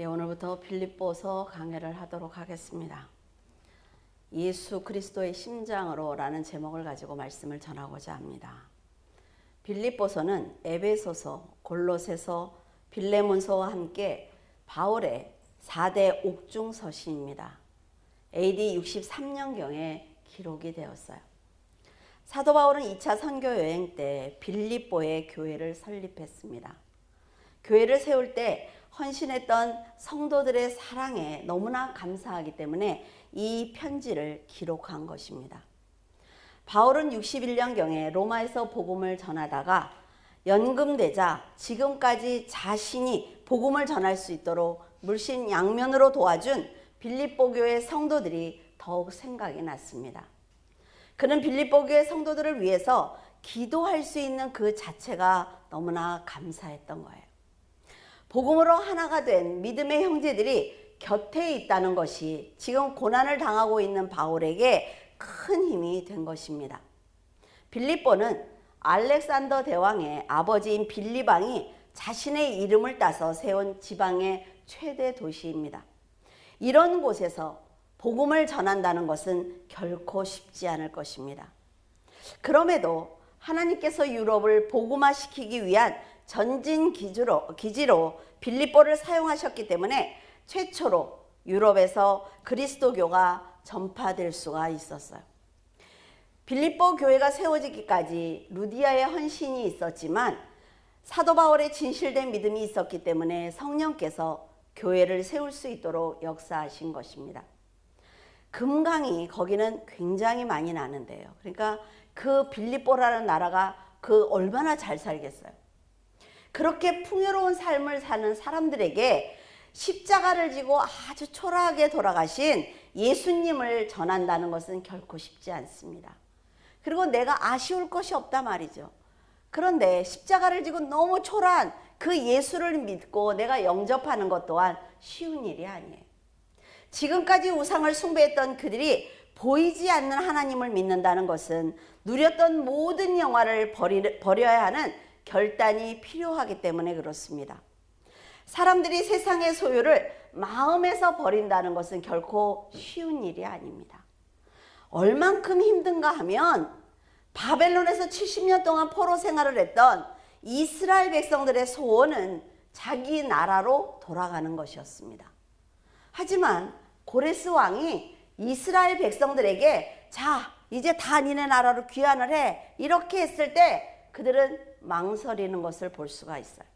오늘부터 빌립보서 강해를 하도록 하겠습니다. 예수 그리스도의 심장으로 라는 제목을 가지고 말씀을 전하고자 합니다. 빌립보서는 에베소서, 골로새서, 빌레몬서와 함께 바울의 4대 옥중서시입니다. AD 63년경에 기록이 되었어요. 사도 바울은 2차 선교 여행 때 빌립보에 교회를 설립했습니다. 교회를 세울 때 헌신했던 성도들의 사랑에 너무나 감사하기 때문에 이 편지를 기록한 것입니다. 바울은 61년경에 로마에서 복음을 전하다가 연금되자 지금까지 자신이 복음을 전할 수 있도록 물신양면으로 도와준 빌립보 교회 성도들이 더욱 생각이 났습니다. 그는 빌립보 교회 성도들을 위해서 기도할 수 있는 그 자체가 너무나 감사했던 거예요. 복음으로 하나가 된 믿음의 형제들이 곁에 있다는 것이 지금 고난을 당하고 있는 바울에게 큰 힘이 된 것입니다. 빌립보는 알렉산더 대왕의 아버지인 빌립왕이 자신의 이름을 따서 세운 지방의 최대 도시입니다. 이런 곳에서 복음을 전한다는 것은 결코 쉽지 않을 것입니다. 그럼에도 하나님께서 유럽을 복음화시키기 위한 전진 기지로 빌립보를 사용하셨기 때문에 최초로 유럽에서 그리스도교가 전파될 수가 있었어요. 빌립보 교회가 세워지기까지 루디아의 헌신이 있었지만 사도 바울의 진실된 믿음이 있었기 때문에 성령께서 교회를 세울 수 있도록 역사하신 것입니다. 금강이 거기는 굉장히 많이 나는데요. 그러니까 그 빌립보라는 나라가 얼마나 잘 살겠어요. 그렇게 풍요로운 삶을 사는 사람들에게 십자가를 지고 아주 초라하게 돌아가신 예수님을 전한다는 것은 결코 쉽지 않습니다. 그리고 내가 아쉬울 것이 없다 말이죠. 그런데 십자가를 지고 너무 초라한 그 예수를 믿고 내가 영접하는 것 또한 쉬운 일이 아니에요. 지금까지 우상을 숭배했던 그들이 보이지 않는 하나님을 믿는다는 것은 누렸던 모든 영화를 버려야 하는 결단이 필요하기 때문에 그렇습니다. 사람들이 세상의 소유를 마음에서 버린다는 것은 결코 쉬운 일이 아닙니다. 얼만큼 힘든가 하면 바벨론에서 70년 동안 포로 생활을 했던 이스라엘 백성들의 소원은 자기 나라로 돌아가는 것이었습니다. 하지만 고레스 왕이 이스라엘 백성들에게 자, 이제 다 니네 나라로 귀환을 해. 이렇게 했을 때 그들은 망설이는 것을 볼 수가 있어요.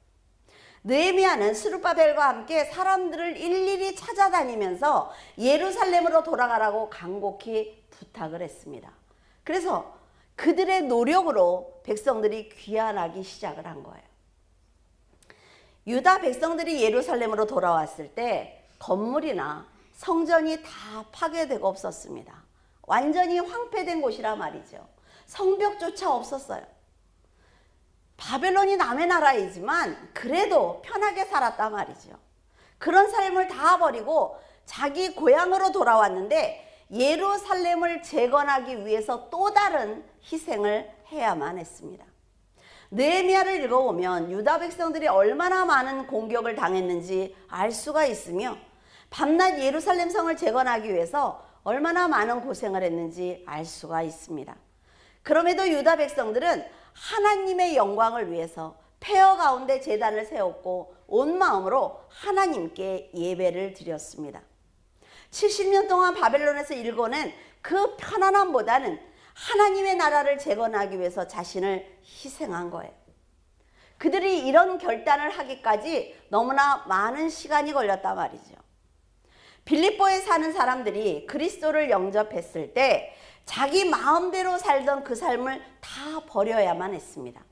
느헤미야는 스룹바벨과 함께 사람들을 일일이 찾아다니면서 예루살렘으로 돌아가라고 간곡히 부탁을 했습니다. 그래서 그들의 노력으로 백성들이 귀환하기 시작을 한 거예요. 유다 백성들이 예루살렘으로 돌아왔을 때 건물이나 성전이 다 파괴되고 없었습니다. 완전히 황폐된 곳이라 말이죠. 성벽조차 없었어요. 바벨론이 남의 나라이지만 그래도 편하게 살았단 말이죠. 그런 삶을 다 버리고 자기 고향으로 돌아왔는데 예루살렘을 재건하기 위해서 또 다른 희생을 해야만 했습니다. 느헤미야를 읽어보면 유다 백성들이 얼마나 많은 공격을 당했는지 알 수가 있으며 밤낮 예루살렘 성을 재건하기 위해서 얼마나 많은 고생을 했는지 알 수가 있습니다. 그럼에도 유다 백성들은 하나님의 영광을 위해서 폐허 가운데 제단을 세웠고 온 마음으로 하나님께 예배를 드렸습니다. 70년 동안 바벨론에서 일궈낸 그 편안함보다는 하나님의 나라를 재건하기 위해서 자신을 희생한 거예요. 그들이 이런 결단을 하기까지 너무나 많은 시간이 걸렸단 말이죠. 빌립보에 사는 사람들이 그리스도를 영접했을 때 자기 마음대로 살던 그 삶을 다 버려야만 했습니다.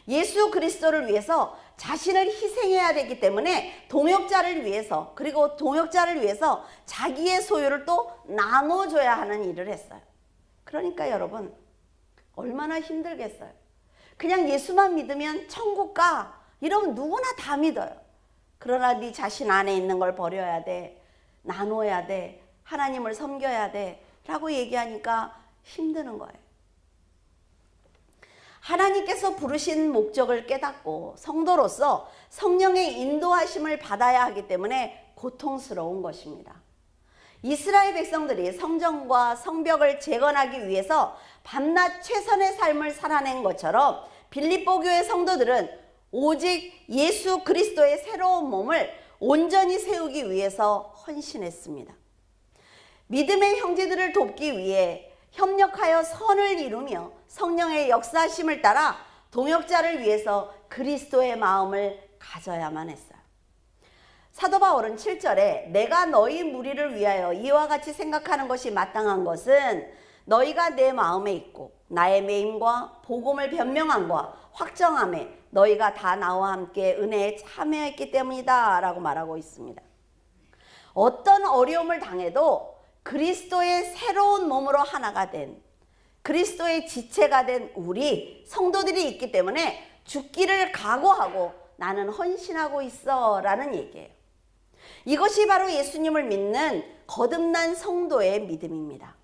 예수 그리스도를 위해서 자신을 희생해야 되기 때문에 동역자를 위해서 그리고 동역자를 위해서 자기의 소유를 또 나눠줘야 하는 일을 했어요. 그러니까 여러분 얼마나 힘들겠어요. 그냥 예수만 믿으면 천국 가 이러면 누구나 다 믿어요. 그러나 네 자신 안에 있는 걸 버려야 돼. 나눠야 돼. 하나님을 섬겨야 돼. 라고 얘기하니까 힘드는 거예요. 하나님께서 부르신 목적을 깨닫고 성도로서 성령의 인도하심을 받아야 하기 때문에 고통스러운 것입니다. 이스라엘 백성들이 성전과 성벽을 재건하기 위해서 밤낮 최선의 삶을 살아낸 것처럼 빌립보 교회 성도들은 오직 예수 그리스도의 새로운 몸을 온전히 세우기 위해서 헌신했습니다. 믿음의 형제들을 돕기 위해 협력하여 선을 이루며 성령의 역사심을 따라 동역자를 위해서 그리스도의 마음을 가져야만 했어요. 사도 바울은 7절에 내가 너희 무리를 위하여 이와 같이 생각하는 것이 마땅한 것은 너희가 내 마음에 있고 나의 매임과 복음을 변명함과 확정함에 너희가 다 나와 함께 은혜에 참여했기 때문이다 라고 말하고 있습니다. 어떤 어려움을 당해도 그리스도의 새로운 몸으로 하나가 된 그리스도의 지체가 된 우리 성도들이 있기 때문에 죽기를 각오하고 나는 헌신하고 있어 라는 얘기예요. 이것이 바로 예수님을 믿는 거듭난 성도의 믿음입니다.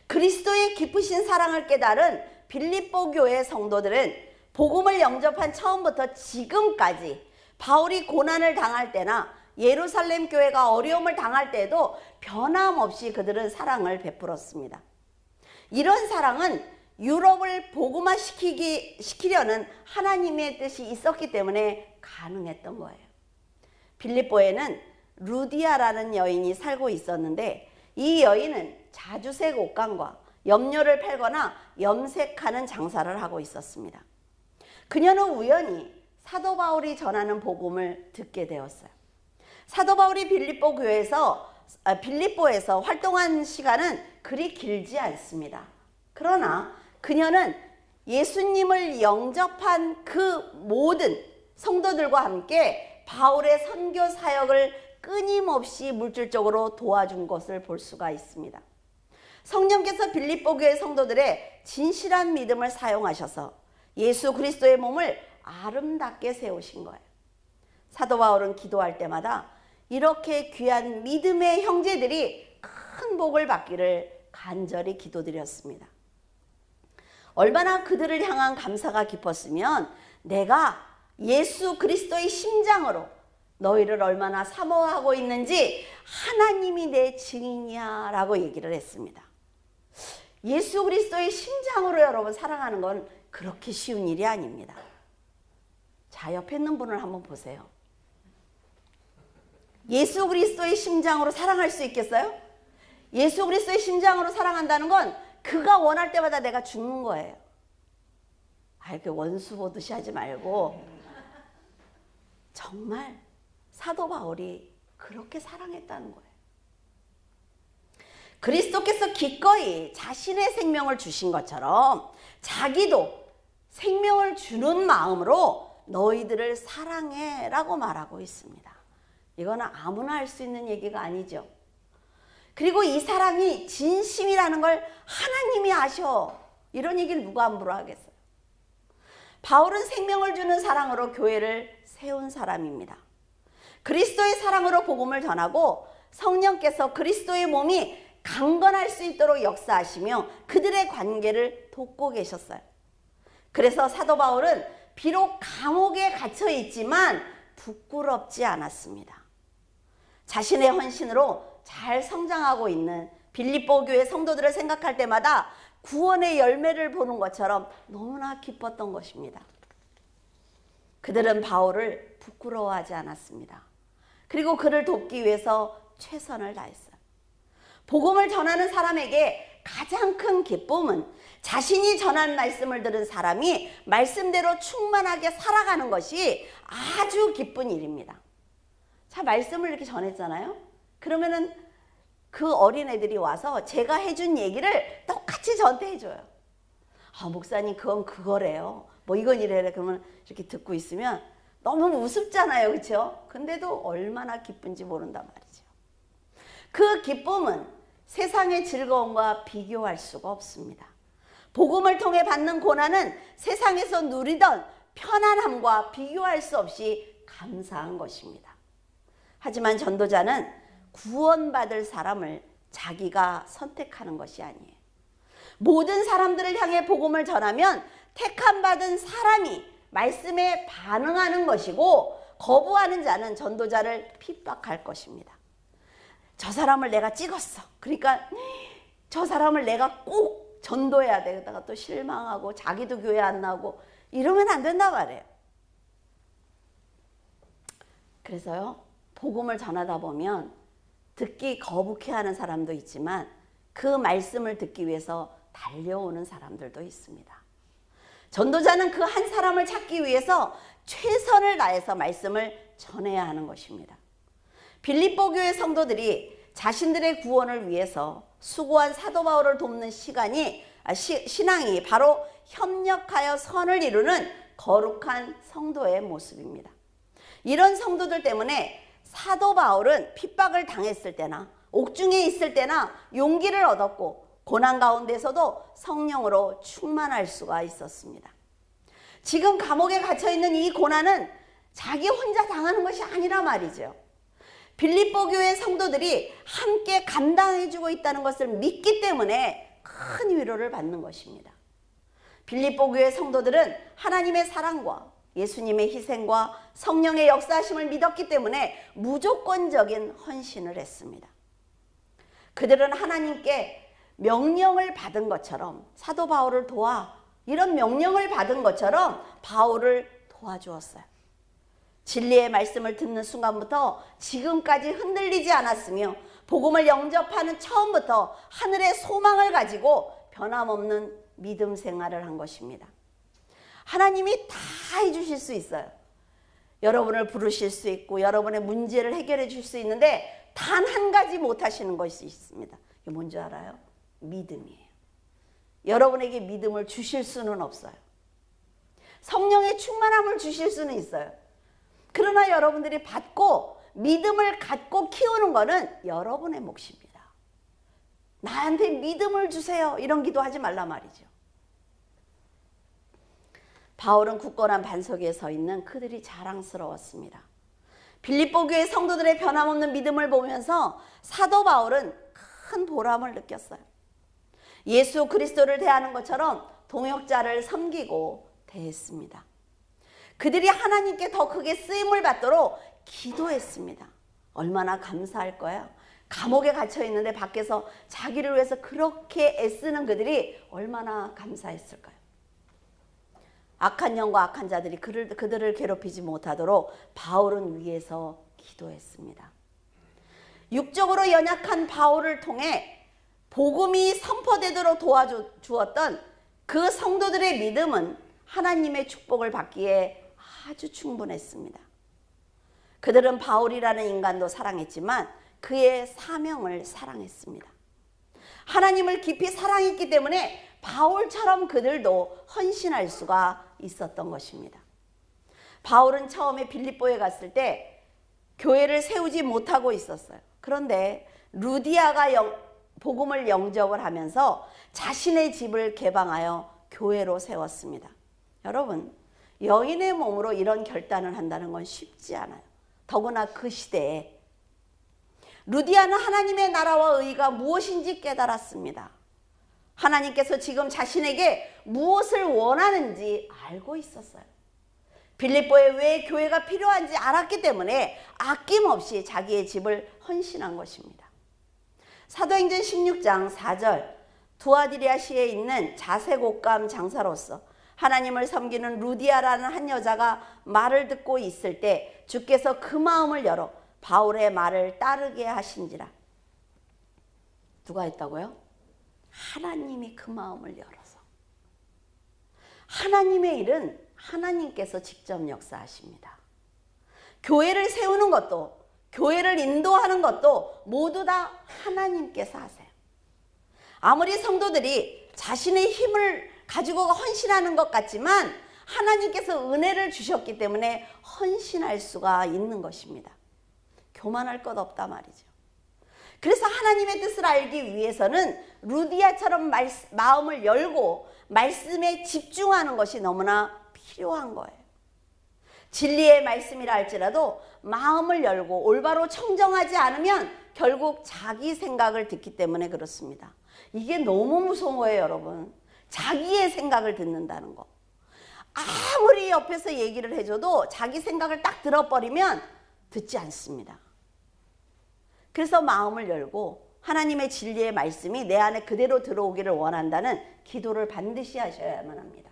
그리스도의 깊으신 사랑을 깨달은 빌립보 교회 성도들은 복음을 영접한 처음부터 지금까지 바울이 고난을 당할 때나 예루살렘 교회가 어려움을 당할 때에도 변함없이 그들은 사랑을 베풀었습니다. 이런 사랑은 유럽을 복음화시키려는 하나님의 뜻이 있었기 때문에 가능했던 거예요. 빌립보에는 루디아라는 여인이 살고 있었는데 이 여인은 자주색 옷감과 염료를 팔거나 염색하는 장사를 하고 있었습니다. 그녀는 우연히 사도 바울이 전하는 복음을 듣게 되었어요. 사도 바울이 빌립보에서 활동한 시간은 그리 길지 않습니다. 그러나 그녀는 예수님을 영접한 그 모든 성도들과 함께 바울의 선교 사역을 끊임없이 물질적으로 도와준 것을 볼 수가 있습니다. 성령께서 빌립보 교회 성도들의 진실한 믿음을 사용하셔서 예수 그리스도의 몸을 아름답게 세우신 거예요. 사도 바울은 기도할 때마다 이렇게 귀한 믿음의 형제들이 큰 복을 받기를 간절히 기도드렸습니다. 얼마나 그들을 향한 감사가 깊었으면 내가 예수 그리스도의 심장으로 너희를 얼마나 사모하고 있는지 하나님이 내 증인이야 라고 얘기를 했습니다. 예수 그리스도의 심장으로 여러분 사랑하는 건 그렇게 쉬운 일이 아닙니다. 자, 옆에 있는 분을 한번 보세요. 예수 그리스도의 심장으로 사랑할 수 있겠어요? 예수 그리스도의 심장으로 사랑한다는 건 그가 원할 때마다 내가 죽는 거예요. 이렇게 원수 보듯이 하지 말고 정말 사도 바울이 그렇게 사랑했다는 거예요. 그리스도께서 기꺼이 자신의 생명을 주신 것처럼 자기도 생명을 주는 마음으로 너희들을 사랑해 라고 말하고 있습니다. 이거는 아무나 할 수 있는 얘기가 아니죠. 그리고 이 사랑이 진심이라는 걸 하나님이 아셔. 이런 얘기를 누가 함부로 하겠어요. 바울은 생명을 주는 사랑으로 교회를 세운 사람입니다. 그리스도의 사랑으로 복음을 전하고 성령께서 그리스도의 몸이 강건할 수 있도록 역사하시며 그들의 관계를 돕고 계셨어요. 그래서 사도 바울은 비록 감옥에 갇혀 있지만 부끄럽지 않았습니다. 자신의 헌신으로 잘 성장하고 있는 빌립보 교회 성도들을 생각할 때마다 구원의 열매를 보는 것처럼 너무나 기뻤던 것입니다. 그들은 바울을 부끄러워하지 않았습니다. 그리고 그를 돕기 위해서 최선을 다했어요. 복음을 전하는 사람에게 가장 큰 기쁨은 자신이 전한 말씀을 들은 사람이 말씀대로 충만하게 살아가는 것이 아주 기쁜 일입니다. 자, 말씀을 이렇게 전했잖아요. 그러면은 그 어린애들이 와서 제가 해준 얘기를 똑같이 저한테 해줘요. 목사님 그건 그거래요. 뭐 이건 이래래. 그러면 이렇게 듣고 있으면 너무 우습잖아요. 그렇죠? 근데도 얼마나 기쁜지 모른단 말이죠. 그 기쁨은 세상의 즐거움과 비교할 수가 없습니다. 복음을 통해 받는 고난은 세상에서 누리던 편안함과 비교할 수 없이 감사한 것입니다. 하지만 전도자는 구원받을 사람을 자기가 선택하는 것이 아니에요. 모든 사람들을 향해 복음을 전하면 택함 받은 사람이 말씀에 반응하는 것이고, 거부하는 자는 전도자를 핍박할 것입니다. 저 사람을 내가 찍었어. 그러니까 저 사람을 내가 꼭 전도해야 되다가 또 실망하고 자기도 교회 안 나오고 이러면 안 된다 말이에요. 그래서요, 복음을 전하다 보면 듣기 거북해하는 사람도 있지만 그 말씀을 듣기 위해서 달려오는 사람들도 있습니다. 전도자는 그 한 사람을 찾기 위해서 최선을 다해서 말씀을 전해야 하는 것입니다. 빌립보 교회 성도들이 자신들의 구원을 위해서 수고한 사도 바울을 돕는 신앙이 바로 협력하여 선을 이루는 거룩한 성도의 모습입니다. 이런 성도들 때문에 사도 바울은 핍박을 당했을 때나 옥중에 있을 때나 용기를 얻었고, 고난 가운데서도 성령으로 충만할 수가 있었습니다. 지금 감옥에 갇혀있는 이 고난은 자기 혼자 당하는 것이 아니라 말이죠. 빌립보 교회 성도들이 함께 감당해주고 있다는 것을 믿기 때문에 큰 위로를 받는 것입니다. 빌립보 교회 성도들은 하나님의 사랑과 예수님의 희생과 성령의 역사하심을 믿었기 때문에 무조건적인 헌신을 했습니다. 그들은 하나님께 명령을 받은 것처럼 사도 바울을 도와, 이런 명령을 받은 것처럼 바울을 도와주었어요. 진리의 말씀을 듣는 순간부터 지금까지 흔들리지 않았으며 복음을 영접하는 처음부터 하늘의 소망을 가지고 변함없는 믿음 생활을 한 것입니다. 하나님이 다 해주실 수 있어요. 여러분을 부르실 수 있고 여러분의 문제를 해결해 줄 수 있는데 단 한 가지 못 하시는 것이 있습니다. 이게 뭔지 알아요? 믿음이에요. 여러분에게 믿음을 주실 수는 없어요. 성령의 충만함을 주실 수는 있어요. 그러나 여러분들이 받고 믿음을 갖고 키우는 것은 여러분의 몫입니다. 나한테 믿음을 주세요, 이런 기도하지 말라 말이죠. 바울은 굳건한 반석 위에 서 있는 그들이 자랑스러웠습니다. 빌립보 교회 성도들의 변함없는 믿음을 보면서 사도 바울은 큰 보람을 느꼈어요. 예수 그리스도를 대하는 것처럼 동역자를 섬기고 대했습니다. 그들이 하나님께 더 크게 쓰임을 받도록 기도했습니다. 얼마나 감사할 거예요. 감옥에 갇혀 있는데 밖에서 자기를 위해서 그렇게 애쓰는 그들이 얼마나 감사했을까요? 악한 영과 악한 자들이 그들을 괴롭히지 못하도록 바울은 위에서 기도했습니다. 육적으로 연약한 바울을 통해 복음이 선포되도록 도와주었던 그 성도들의 믿음은 하나님의 축복을 받기에 아주 충분했습니다. 그들은 바울이라는 인간도 사랑했지만 그의 사명을 사랑했습니다. 하나님을 깊이 사랑했기 때문에 바울처럼 그들도 헌신할 수가 있었던 것입니다. 바울은 처음에 빌립보에 갔을 때 교회를 세우지 못하고 있었어요. 그런데 루디아가 복음을 영접을 하면서 자신의 집을 개방하여 교회로 세웠습니다. 여러분, 여인의 몸으로 이런 결단을 한다는 건 쉽지 않아요. 더구나 그 시대에. 루디아는 하나님의 나라와 의가 무엇인지 깨달았습니다. 하나님께서 지금 자신에게 무엇을 원하는지 알고 있었어요. 빌립보에 왜 교회가 필요한지 알았기 때문에 아낌없이 자기의 집을 헌신한 것입니다. 사도행전 16장 4절, 두아디리아시에 있는 자색옷감 장사로서 하나님을 섬기는 루디아라는 한 여자가 말을 듣고 있을 때 주께서 그 마음을 열어 바울의 말을 따르게 하신지라. 누가 했다고요? 하나님이 그 마음을 열어서. 하나님의 일은 하나님께서 직접 역사하십니다. 교회를 세우는 것도, 교회를 인도하는 것도 모두 다 하나님께서 하세요. 아무리 성도들이 자신의 힘을 가지고 헌신하는 것 같지만 하나님께서 은혜를 주셨기 때문에 헌신할 수가 있는 것입니다. 교만할 것 없다 말이죠. 그래서 하나님의 뜻을 알기 위해서는 루디아처럼 마음을 열고 말씀에 집중하는 것이 너무나 필요한 거예요. 진리의 말씀이라 할지라도 마음을 열고 올바로 청정하지 않으면 결국 자기 생각을 듣기 때문에 그렇습니다. 이게 너무 무서운 거예요, 여러분. 자기의 생각을 듣는다는 거. 아무리 옆에서 얘기를 해줘도 자기 생각을 딱 들어버리면 듣지 않습니다. 그래서 마음을 열고 하나님의 진리의 말씀이 내 안에 그대로 들어오기를 원한다는 기도를 반드시 하셔야만 합니다.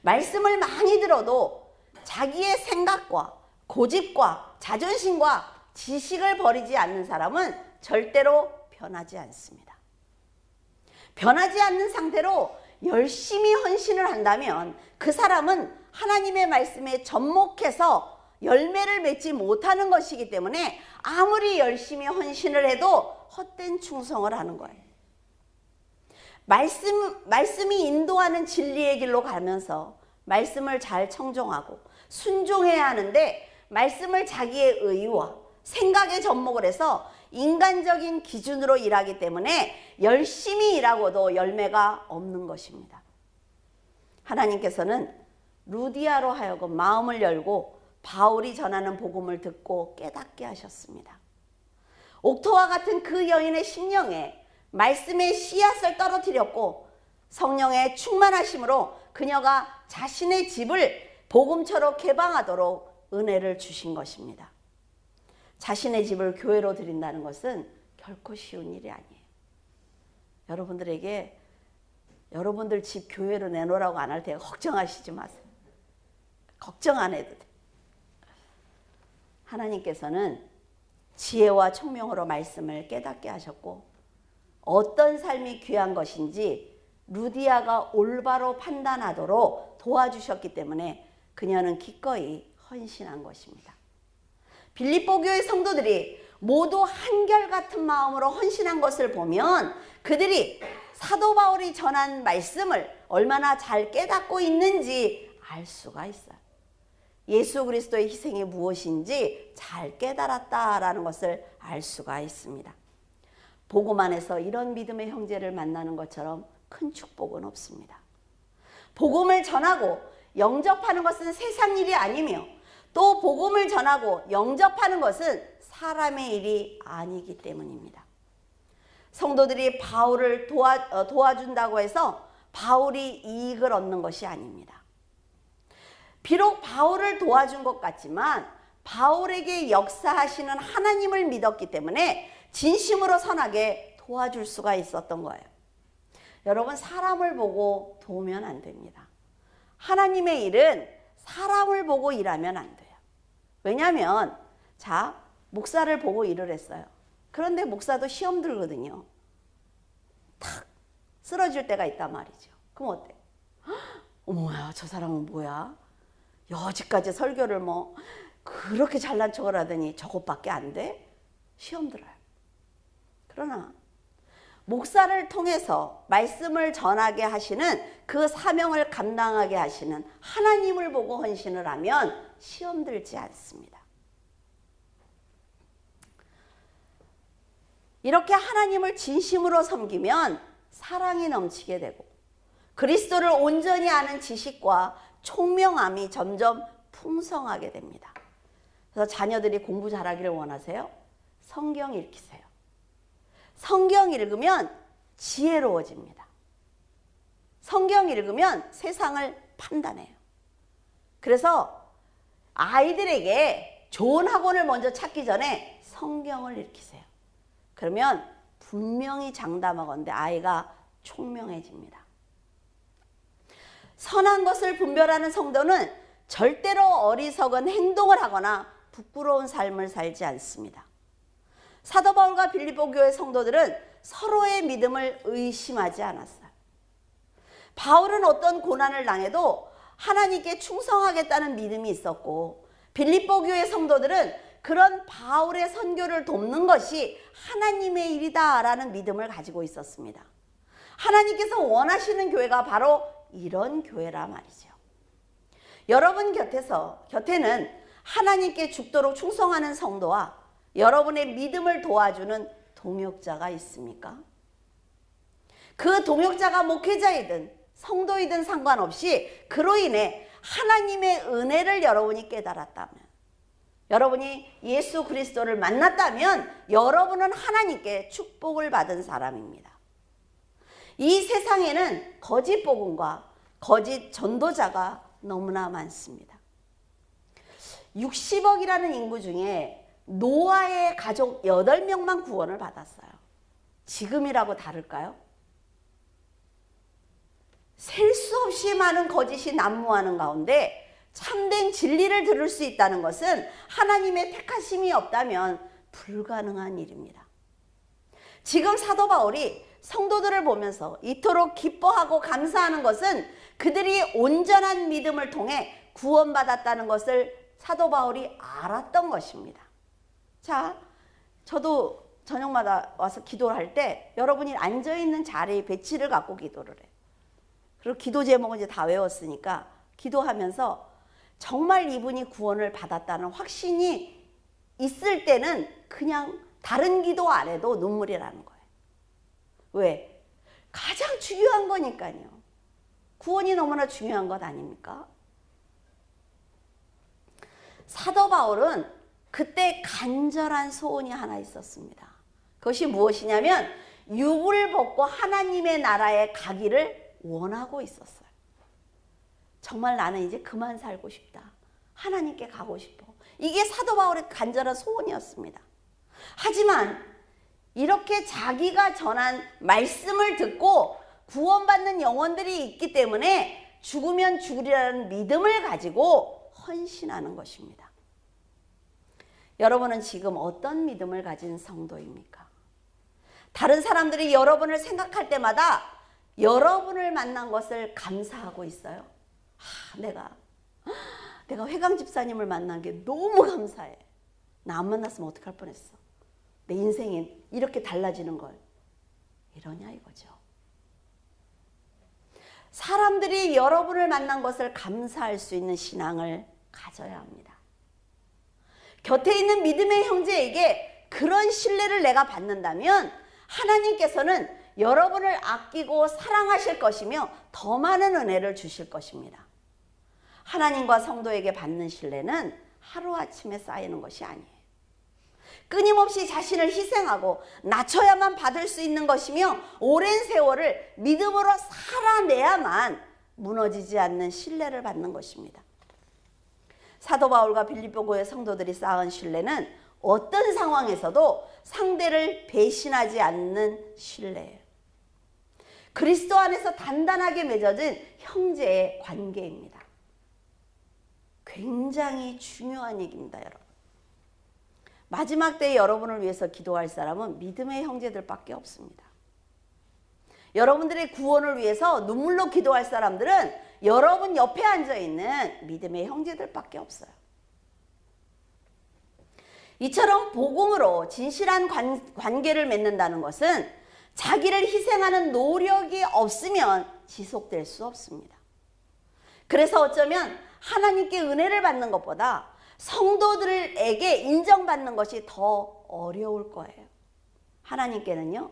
말씀을 많이 들어도 자기의 생각과 고집과 자존심과 지식을 버리지 않는 사람은 절대로 변하지 않습니다. 변하지 않는 상태로 열심히 헌신을 한다면 그 사람은 하나님의 말씀에 접목해서 열매를 맺지 못하는 것이기 때문에 아무리 헌신을 해도 헛된 충성을 하는 거예요. 말씀이 인도하는 진리의 길로 가면서 말씀을 잘 청종하고 순종해야 하는데 말씀을 자기의 의와 생각에 접목을 해서 인간적인 기준으로 일하기 때문에 열심히 일하고도 열매가 없는 것입니다. 하나님께서는 루디아로 하여금 마음을 열고 바울이 전하는 복음을 듣고 깨닫게 하셨습니다. 옥토와 같은 그 여인의 심령에 말씀의 씨앗을 떨어뜨렸고 성령의 충만하심으로 그녀가 자신의 집을 복음처럼 개방하도록 은혜를 주신 것입니다. 자신의 집을 교회로 드린다는 것은 결코 쉬운 일이 아니에요. 여러분들에게 여러분들 집 교회로 내놓으라고 안 할 때 걱정하시지 마세요. 걱정 안 해도 돼. 하나님께서는 지혜와 총명으로 말씀을 깨닫게 하셨고 어떤 삶이 귀한 것인지 루디아가 올바로 판단하도록 도와주셨기 때문에 그녀는 기꺼이 헌신한 것입니다. 빌립보 교회 성도들이 모두 한결같은 마음으로 헌신한 것을 보면 그들이 사도 바울이 전한 말씀을 얼마나 잘 깨닫고 있는지 알 수가 있어요. 예수 그리스도의 희생이 무엇인지 잘 깨달았다라는 것을 알 수가 있습니다. 복음 안에서 이런 믿음의 형제를 만나는 것처럼 큰 축복은 없습니다. 복음을 전하고 영접하는 것은 세상 일이 아니며 또 복음을 전하고 영접하는 것은 사람의 일이 아니기 때문입니다. 성도들이 바울을 도와준다고 해서 바울이 이익을 얻는 것이 아닙니다. 비록 바울을 도와준 것 같지만 바울에게 역사하시는 하나님을 믿었기 때문에 진심으로 선하게 도와줄 수가 있었던 거예요. 여러분, 사람을 보고 도우면 안 됩니다. 하나님의 일은 사람을 보고 일하면 안 돼요. 왜냐하면 목사를 보고 일을 했어요. 그런데 목사도 시험 들거든요. 탁 쓰러질 때가 있단 말이죠. 그럼 어때? 어머야, 저 사람은 뭐야? 여지까지 설교를 그렇게 잘난 척을 하더니 저것밖에 안 돼? 시험 들어요. 그러나 목사를 통해서 말씀을 전하게 하시는 그 사명을 감당하게 하시는 하나님을 보고 헌신을 하면 시험 들지 않습니다. 이렇게 하나님을 진심으로 섬기면 사랑이 넘치게 되고 그리스도를 온전히 아는 지식과 총명함이 점점 풍성하게 됩니다. 그래서 자녀들이 공부 잘하기를 원하세요? 성경 읽히세요. 성경 읽으면 지혜로워집니다. 성경 읽으면 세상을 판단해요. 그래서 아이들에게 좋은 학원을 먼저 찾기 전에 성경을 읽히세요. 그러면 분명히 장담하건대 아이가 총명해집니다. 선한 것을 분별하는 성도는 절대로 어리석은 행동을 하거나 부끄러운 삶을 살지 않습니다. 사도 바울과 빌립보 교회 성도들은 서로의 믿음을 의심하지 않았어요. 바울은 어떤 고난을 당해도 하나님께 충성하겠다는 믿음이 있었고 빌립보 교회 성도들은 그런 바울의 선교를 돕는 것이 하나님의 일이다라는 믿음을 가지고 있었습니다. 하나님께서 원하시는 교회가 바로 이런 교회라 말이죠. 여러분 곁에는 하나님께 죽도록 충성하는 성도와 여러분의 믿음을 도와주는 동역자가 있습니까? 그 동역자가 목회자이든 성도이든 상관없이 그로 인해 하나님의 은혜를 여러분이 깨달았다면, 여러분이 예수 그리스도를 만났다면 여러분은 하나님께 축복을 받은 사람입니다. 이 세상에는 거짓 복음과 거짓 전도자가 너무나 많습니다. 60억이라는 인구 중에 노아의 가족 8명만 구원을 받았어요. 지금이라고 다를까요? 셀 수 없이 많은 거짓이 난무하는 가운데 참된 진리를 들을 수 있다는 것은 하나님의 택하심이 없다면 불가능한 일입니다. 지금 사도 바울이 성도들을 보면서 이토록 기뻐하고 감사하는 것은 그들이 온전한 믿음을 통해 구원받았다는 것을 사도 바울이 알았던 것입니다. 자, 저도 저녁마다 와서 기도를 할 때 여러분이 앉아있는 자리에 배치를 갖고 기도를 해요. 그리고 기도 제목은 이제 다 외웠으니까 기도하면서 정말 이분이 구원을 받았다는 확신이 있을 때는 그냥 다른 기도 안 해도 눈물이 나는 거예요. 왜? 가장 중요한 거니까요. 구원이 너무나 중요한 것 아닙니까? 사도 바울은 그때 간절한 소원이 하나 있었습니다. 그것이 무엇이냐면 유불 벗고 하나님의 나라에 가기를 원하고 있었어요. 정말 나는 이제 그만 살고 싶다. 하나님께 가고 싶어. 이게 사도 바울의 간절한 소원이었습니다. 하지만 이렇게 자기가 전한 말씀을 듣고 구원받는 영혼들이 있기 때문에 죽으면 죽으리라는 믿음을 가지고 헌신하는 것입니다. 여러분은 지금 어떤 믿음을 가진 성도입니까? 다른 사람들이 여러분을 생각할 때마다 여러분을 만난 것을 감사하고 있어요. 내가 회강 집사님을 만난 게 너무 감사해. 나 안 만났으면 어떡할 뻔했어. 내 인생이 이렇게 달라지는 걸. 이러냐 이거죠. 사람들이 여러분을 만난 것을 감사할 수 있는 신앙을 가져야 합니다. 곁에 있는 믿음의 형제에게 그런 신뢰를 내가 받는다면 하나님께서는 여러분을 아끼고 사랑하실 것이며 더 많은 은혜를 주실 것입니다. 하나님과 성도에게 받는 신뢰는 하루아침에 쌓이는 것이 아니에요. 끊임없이 자신을 희생하고 낮춰야만 받을 수 있는 것이며 오랜 세월을 믿음으로 살아내야만 무너지지 않는 신뢰를 받는 것입니다. 사도 바울과 빌립보 교회 성도들이 쌓은 신뢰는 어떤 상황에서도 상대를 배신하지 않는 신뢰예요. 그리스도 안에서 단단하게 맺어진 형제의 관계입니다. 굉장히 중요한 얘기입니다, 여러분. 마지막 때에 여러분을 위해서 기도할 사람은 믿음의 형제들밖에 없습니다. 여러분들의 구원을 위해서 눈물로 기도할 사람들은 여러분 옆에 앉아있는 믿음의 형제들밖에 없어요. 이처럼 복음으로 진실한 관계를 맺는다는 것은 자기를 희생하는 노력이 없으면 지속될 수 없습니다. 그래서 어쩌면 하나님께 은혜를 받는 것보다 성도들에게 인정받는 것이 더 어려울 거예요. 하나님께는요,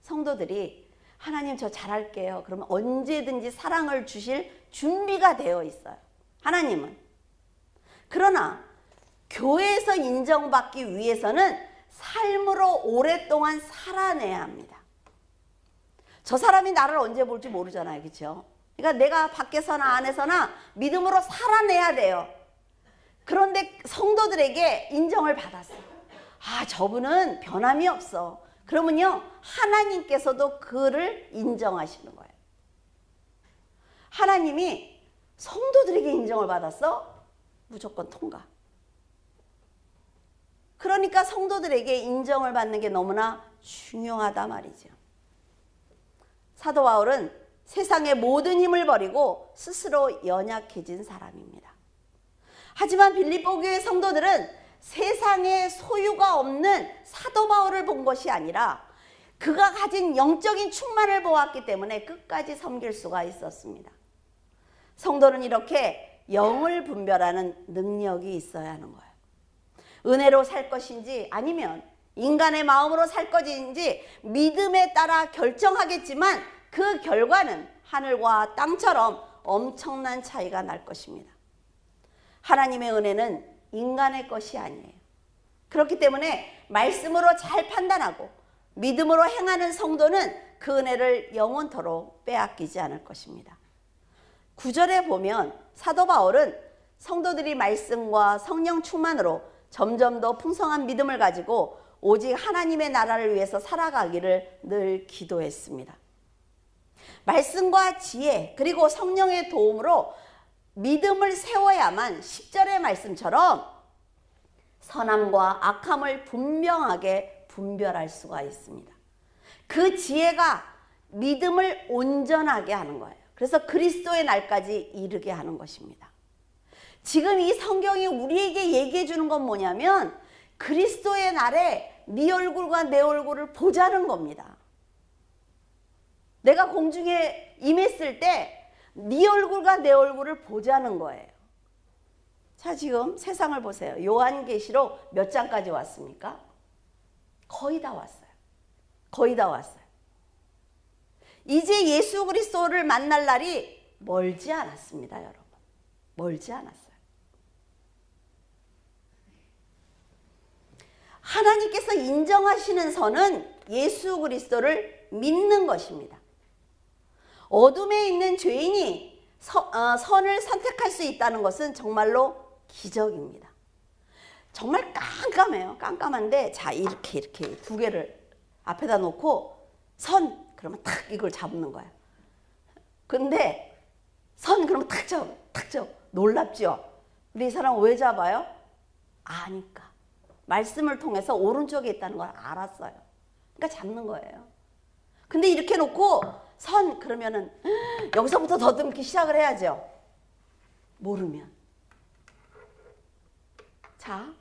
성도들이 하나님 저 잘할게요. 그러면 언제든지 사랑을 주실 준비가 되어 있어요. 하나님은. 그러나 교회에서 인정받기 위해서는 삶으로 오랫동안 살아내야 합니다. 저 사람이 나를 언제 볼지 모르잖아요. 그렇죠? 그러니까 내가 밖에서나 안에서나 믿음으로 살아내야 돼요. 그런데 성도들에게 인정을 받았어요. 저분은 변함이 없어. 그러면요, 하나님께서도 그를 인정하시는 거예요. 하나님이 성도들에게 인정을 받았어? 무조건 통과. 그러니까 성도들에게 인정을 받는 게 너무나 중요하다 말이죠. 사도 바울은 세상의 모든 힘을 버리고 스스로 연약해진 사람입니다. 하지만 빌립보 교회 성도들은 세상에 소유가 없는 사도 바울을 본 것이 아니라 그가 가진 영적인 충만을 보았기 때문에 끝까지 섬길 수가 있었습니다. 성도는 이렇게 영을 분별하는 능력이 있어야 하는 거예요. 은혜로 살 것인지 아니면 인간의 마음으로 살 것인지 믿음에 따라 결정하겠지만 그 결과는 하늘과 땅처럼 엄청난 차이가 날 것입니다. 하나님의 은혜는 인간의 것이 아니에요. 그렇기 때문에 말씀으로 잘 판단하고 믿음으로 행하는 성도는 그 은혜를 영원토록 빼앗기지 않을 것입니다. 9절에 보면 사도 바울은 성도들이 말씀과 성령 충만으로 점점 더 풍성한 믿음을 가지고 오직 하나님의 나라를 위해서 살아가기를 늘 기도했습니다. 말씀과 지혜 그리고 성령의 도움으로 믿음을 세워야만 10절의 말씀처럼 선함과 악함을 분명하게 분별할 수가 있습니다. 그 지혜가 믿음을 온전하게 하는 거예요. 그래서 그리스도의 날까지 이르게 하는 것입니다. 지금 이 성경이 우리에게 얘기해 주는 건 뭐냐면 그리스도의 날에 네 얼굴과 내 얼굴을 보자는 겁니다. 내가 공중에 임했을 때 네 얼굴과 내 얼굴을 보자는 거예요. 자, 지금 세상을 보세요. 요한계시록 몇 장까지 왔습니까? 거의 다 왔어요. 거의 다 왔어요. 이제 예수 그리스도를 만날 날이 멀지 않았습니다, 여러분. 멀지 않았어요. 하나님께서 인정하시는 선은 예수 그리스도를 믿는 것입니다. 어둠에 있는 죄인이 선을 선택할 수 있다는 것은 정말로 기적입니다. 정말 깜깜해요. 깜깜한데 자 이렇게 두 개를 앞에다 놓고 선 그러면 탁 이걸 잡는 거예요. 근데 선 그러면 탁 잡아. 놀랍죠? 근데 이 사람 왜 잡아요? 아니까. 말씀을 통해서 오른쪽에 있다는 걸 알았어요. 그러니까 잡는 거예요. 근데 이렇게 놓고 선 그러면은 여기서부터 더듬기 시작을 해야죠. 모르면. 자,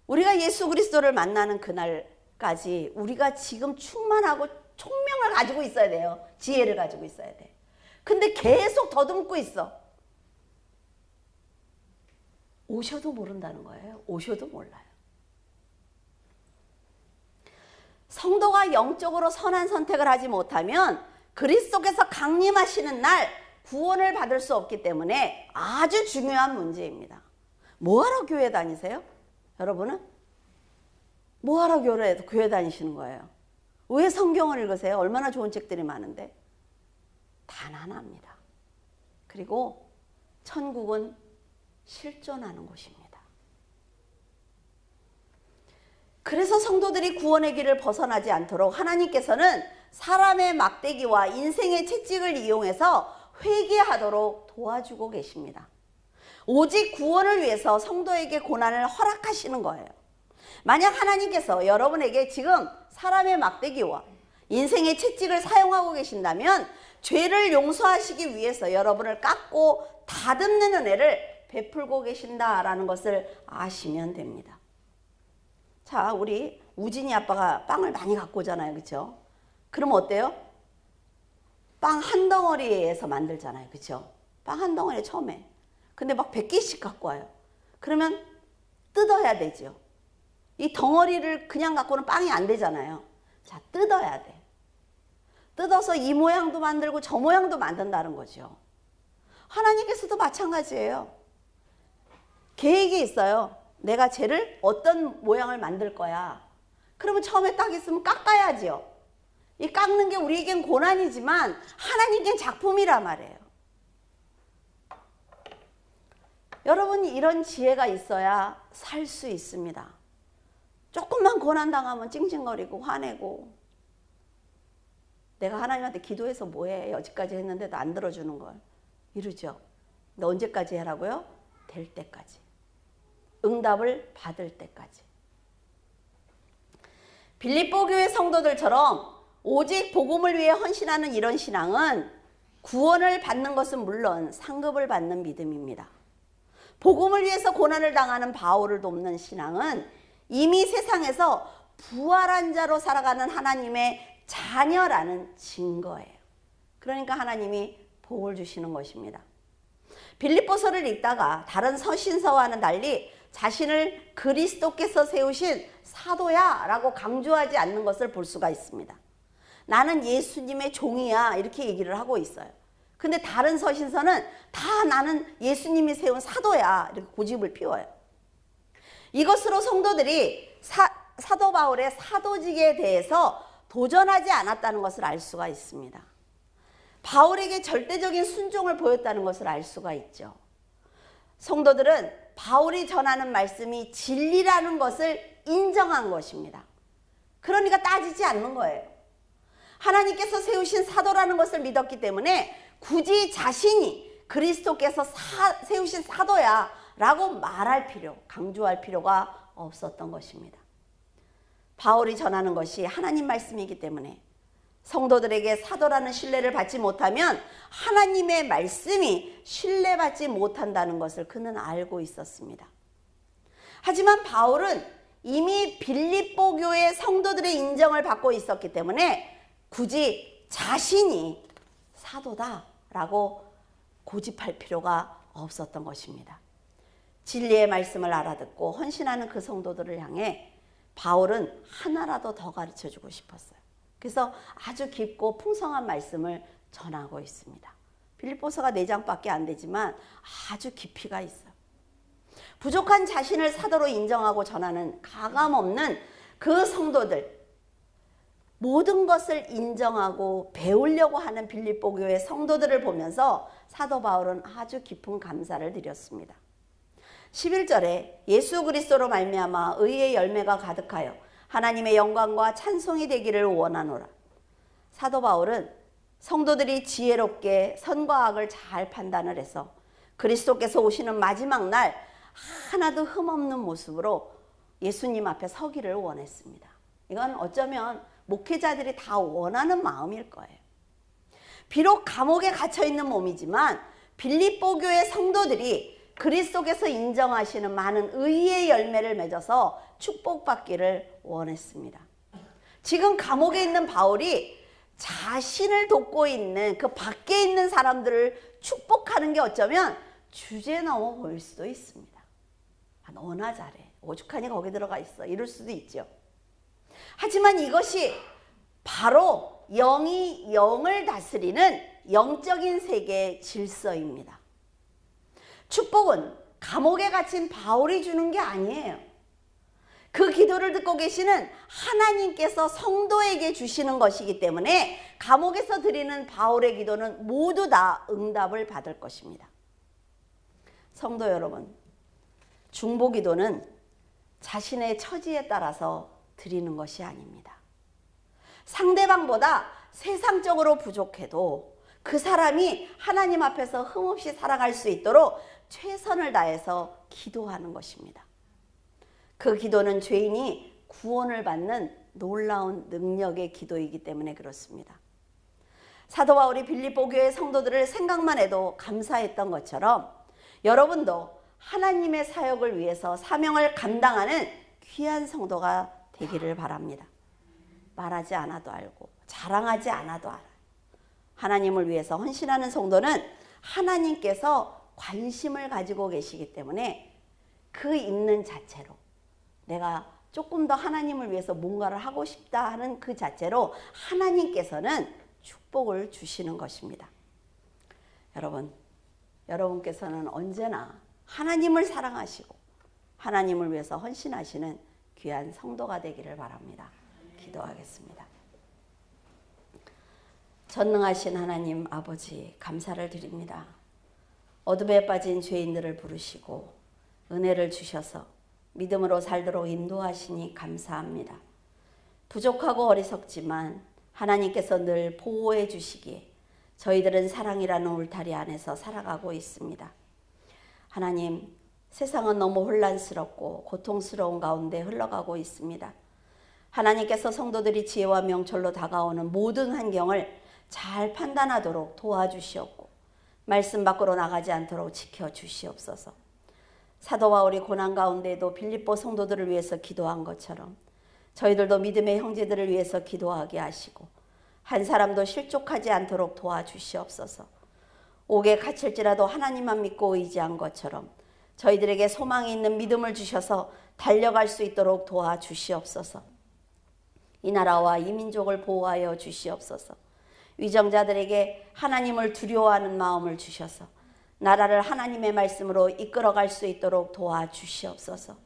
우리가 예수 그리스도를 만나는 그날까지 우리가 지금 충만하고 총명을 가지고 있어야 돼요. 지혜를 가지고 있어야 돼. 근데 계속 더듬고 있어. 오셔도 모른다는 거예요. 오셔도 몰라요. 성도가 영적으로 선한 선택을 하지 못하면 그리스도께서 강림하시는 날 구원을 받을 수 없기 때문에 아주 중요한 문제입니다. 뭐하러 교회 다니세요? 여러분은? 뭐하러 교회 다니시는 거예요? 왜 성경을 읽으세요? 얼마나 좋은 책들이 많은데. 단 하나입니다. 그리고 천국은 실존하는 곳입니다. 그래서 성도들이 구원의 길을 벗어나지 않도록 하나님께서는 사람의 막대기와 인생의 채찍을 이용해서 회개하도록 도와주고 계십니다. 오직 구원을 위해서 성도에게 고난을 허락하시는 거예요. 만약 하나님께서 여러분에게 지금 사람의 막대기와 인생의 채찍을 사용하고 계신다면 죄를 용서하시기 위해서 여러분을 깎고 다듬는 은혜를 베풀고 계신다라는 것을 아시면 됩니다. 자, 우리 우진이 아빠가 빵을 많이 갖고 오잖아요. 그렇죠? 그럼 어때요? 빵 한 덩어리에서 만들잖아요. 그렇죠? 빵 한 덩어리 처음에. 근데 막 100개씩 갖고 와요. 그러면 뜯어야 되죠. 이 덩어리를 그냥 갖고는 빵이 안 되잖아요. 자, 뜯어야 돼. 뜯어서 이 모양도 만들고 저 모양도 만든다는 거죠. 하나님께서도 마찬가지예요. 계획이 있어요. 내가 쟤를 어떤 모양을 만들 거야. 그러면 처음에 딱 있으면 깎아야죠. 이 깎는 게 우리에겐 고난이지만 하나님께는 작품이란 말이에요. 여러분이 이런 지혜가 있어야 살 수 있습니다. 조금만 고난당하면 찡찡거리고 화내고 내가 하나님한테 기도해서 뭐해? 여기까지 했는데도 안 들어주는 걸 이러죠. 너 언제까지 해라고요? 될 때까지. 응답을 받을 때까지. 빌립보 교회 성도들처럼 오직 복음을 위해 헌신하는 이런 신앙은 구원을 받는 것은 물론 상급을 받는 믿음입니다. 복음을 위해서 고난을 당하는 바울을 돕는 신앙은 이미 세상에서 부활한 자로 살아가는 하나님의 자녀라는 증거예요. 그러니까 하나님이 복을 주시는 것입니다. 빌립보서를 읽다가 다른 서신서와는 달리 자신을 그리스도께서 세우신 사도야 라고 강조하지 않는 것을 볼 수가 있습니다. 나는 예수님의 종이야 이렇게 얘기를 하고 있어요. 근데 다른 서신서는 다 나는 예수님이 세운 사도야 이렇게 고집을 피워요. 이것으로 성도들이 사도 바울의 사도직에 대해서 도전하지 않았다는 것을 알 수가 있습니다. 바울에게 절대적인 순종을 보였다는 것을 알 수가 있죠. 성도들은 바울이 전하는 말씀이 진리라는 것을 인정한 것입니다. 그러니까 따지지 않는 거예요. 하나님께서 세우신 사도라는 것을 믿었기 때문에 굳이 자신이 그리스도께서 세우신 사도야 라고 말할 필요, 강조할 필요가 없었던 것입니다. 바울이 전하는 것이 하나님 말씀이기 때문에 성도들에게 사도라는 신뢰를 받지 못하면 하나님의 말씀이 신뢰받지 못한다는 것을 그는 알고 있었습니다. 하지만 바울은 이미 빌립보 교회 성도들의 인정을 받고 있었기 때문에 굳이 자신이 사도다라고 고집할 필요가 없었던 것입니다. 진리의 말씀을 알아듣고 헌신하는 그 성도들을 향해 바울은 하나라도 더 가르쳐주고 싶었어요. 그래서 아주 깊고 풍성한 말씀을 전하고 있습니다. 빌립보서가 4장밖에 안 되지만 아주 깊이가 있어요. 부족한 자신을 사도로 인정하고 전하는 가감없는 그 성도들, 모든 것을 인정하고 배우려고 하는 빌립보 교회 성도들을 보면서 사도 바울은 아주 깊은 감사를 드렸습니다. 11절에 예수 그리스도로 말미암아 의의 열매가 가득하여 하나님의 영광과 찬송이 되기를 원하노라. 사도 바울은 성도들이 지혜롭게 선과 악을 잘 판단을 해서 그리스도께서 오시는 마지막 날 하나도 흠없는 모습으로 예수님 앞에 서기를 원했습니다. 이건 어쩌면 목회자들이 다 원하는 마음일 거예요. 비록 감옥에 갇혀있는 몸이지만 빌립보 교회 성도들이 그리스도께서 인정하시는 많은 의의 열매를 맺어서 축복받기를 원했습니다. 지금 감옥에 있는 바울이 자신을 돕고 있는 그 밖에 있는 사람들을 축복하는 게 어쩌면 주제 넘어 보일 수도 있습니다. 너나 잘해, 오죽하니 거기 들어가 있어, 이럴 수도 있죠. 하지만 이것이 바로 영이 영을 다스리는 영적인 세계의 질서입니다. 축복은 감옥에 갇힌 바울이 주는 게 아니에요. 그 기도를 듣고 계시는 하나님께서 성도에게 주시는 것이기 때문에 감옥에서 드리는 바울의 기도는 모두 다 응답을 받을 것입니다. 성도 여러분, 중보기도는 자신의 처지에 따라서 드리는 것이 아닙니다. 상대방보다 세상적으로 부족해도 그 사람이 하나님 앞에서 흠없이 살아갈 수 있도록 최선을 다해서 기도하는 것입니다. 그 기도는 죄인이 구원을 받는 놀라운 능력의 기도이기 때문에 그렇습니다. 사도 바울이 빌립보 교회 성도들을 생각만 해도 감사했던 것처럼 여러분도 하나님의 사역을 위해서 사명을 감당하는 귀한 성도가 되기를 바랍니다. 말하지 않아도 알고 자랑하지 않아도 알아요. 하나님을 위해서 헌신하는 성도는 하나님께서 관심을 가지고 계시기 때문에 그 있는 자체로 내가 조금 더 하나님을 위해서 뭔가를 하고 싶다 하는 그 자체로 하나님께서는 축복을 주시는 것입니다. 여러분께서는 언제나 하나님을 사랑하시고 하나님을 위해서 헌신하시는 귀한 성도가 되기를 바랍니다. 기도하겠습니다. 전능하신 하나님 아버지, 감사를 드립니다. 어둠에 빠진 죄인들을 부르시고 은혜를 주셔서 믿음으로 살도록 인도하시니 감사합니다. 부족하고 어리석지만 하나님께서 늘 보호해 주시기에 저희들은 사랑이라는 울타리 안에서 살아가고 있습니다. 하나님, 세상은 너무 혼란스럽고 고통스러운 가운데 흘러가고 있습니다. 하나님께서 성도들이 지혜와 명철로 다가오는 모든 환경을 잘 판단하도록 도와주시옵고 말씀 밖으로 나가지 않도록 지켜주시옵소서. 사도 바울이 고난 가운데에도 빌립보 성도들을 위해서 기도한 것처럼 저희들도 믿음의 형제들을 위해서 기도하게 하시고 한 사람도 실족하지 않도록 도와주시옵소서. 옥에 갇힐지라도 하나님만 믿고 의지한 것처럼 저희들에게 소망이 있는 믿음을 주셔서 달려갈 수 있도록 도와주시옵소서. 이 나라와 이 민족을 보호하여 주시옵소서. 위정자들에게 하나님을 두려워하는 마음을 주셔서 나라를 하나님의 말씀으로 이끌어갈 수 있도록 도와주시옵소서.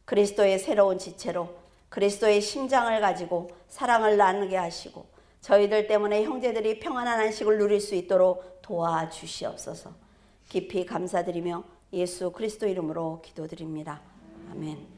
그리스도의 새로운 지체로 그리스도의 심장을 가지고 사랑을 나누게 하시고 저희들 때문에 형제들이 평안한 안식을 누릴 수 있도록 도와주시옵소서. 깊이 감사드리며 예수 그리스도 이름으로 기도드립니다. 아멘.